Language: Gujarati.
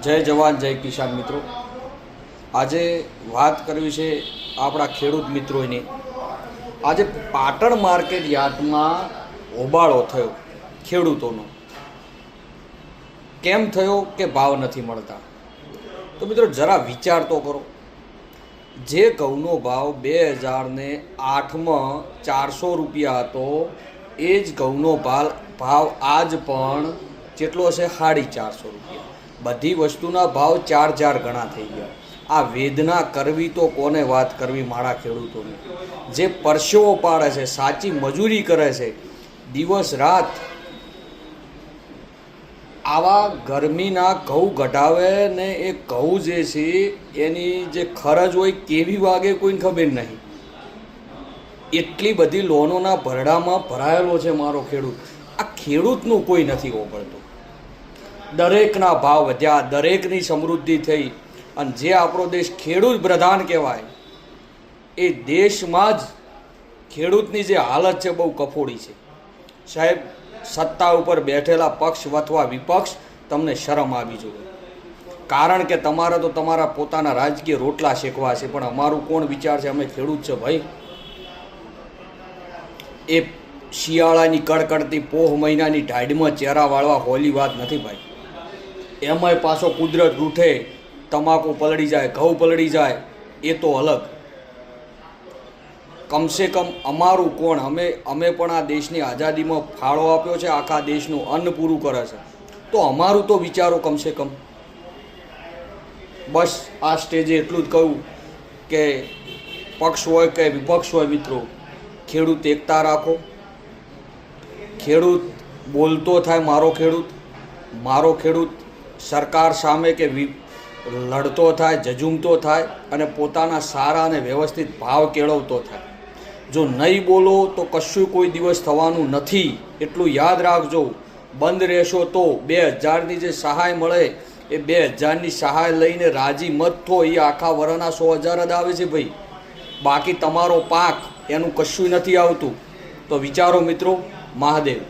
જય જવાન જય કિસાન મિત્રો, આજે વાત કરવી છે આપણા ખેડૂત મિત્રોની। આજે પાટણ માર્કેટ યાર્ડમાં હોબાળો થયો ખેડૂતોનો। કેમ થયો કે ભાવ નથી મળતા? તો મિત્રો જરા વિચાર તો કરો। જે ઘઉંનો ભાવ 2008માં 400 રૂપિયા હતો, એ જ ઘઉંનો ભાવ આજ પણ જેટલો હશે 450 રૂપિયા। બધી વસ્તુના ભાવ 4 ગણા થઈ ગયા। આ વેદના કરવી તો કોને વાત કરવી મારા ખેડૂતોને, જે પરસેવો પાડે છે, સાચી મજૂરી કરે છે, દિવસ રાત આવા ગરમીના ઘઉં કઢાવે ને એ ઘઉં જે છે એની જે ખરજ હોય કેવી વાગે કોઈને ખબર નહીં। એટલી બધી લોનોના ભરડામાં ભરાયેલો છે મારો ખેડૂત। આ ખેડૂતનું કોઈ નથી ઓગળતું। દરેકના ભાવ વધ્યા, દરેકની સમૃદ્ધિ થઈ, અને જે આપણો દેશ ખેડૂત પ્રધાન કહેવાય એ દેશમાં જ ખેડૂતની જે હાલત છે બહુ કફોડી છે। સાહેબ, સત્તા ઉપર બેઠેલા પક્ષ અથવા વિપક્ષ, તમને શરમ આવી જોઈએ। કારણ કે તમારે તો તમારા પોતાના રાજકીય રોટલા શેકવા છે, પણ અમારું કોણ વિચાર છે? અમે ખેડૂત છે ભાઈ। એ શિયાળાની કડકડતી પોહ મહિનાની ઢાઢમાં ચહેરા વાળવા હોલી વાત નથી ભાઈ। એમાંય પાછો કુદરત રૂઠે, તમાકુ પલળી જાય, ઘઉં પલળી જાય, એ તો અલગ। કમસે કમ અમારું કોણ? અમે પણ આ દેશની આઝાદીમાં ફાળો આપ્યો છે, આખા દેશનું અન્ન પૂરું કરે છે, તો અમારું તો વિચારો કમસે કમ। બસ આ સ્ટેજે એટલું જ કહું કે પક્ષ હોય કે વિપક્ષ હોય મિત્રો, ખેડૂત એકતા રાખો। ખેડૂત બોલતો થાય, મારો ખેડૂત સરકાર સામે કે લડતો થાય, જજુમતો થાય, અને પોતાના સારા અને વ્યવસ્થિત ભાવ કેળવતો થાય। જો નહીં બોલો તો કશું કોઈ દિવસ થવાનું નથી, એટલું યાદ રાખજો। બંધ રહેશો તો 2000ની જે સહાય મળે એ 2000ની સહાય લઈને રાજી મત થો, એ આખા વરના 100,000 જ આવે છે ભાઈ। બાકી તમારો પાક એનું કશું નથી આવતું। તો વિચારો મિત્રો। મહાદેવ।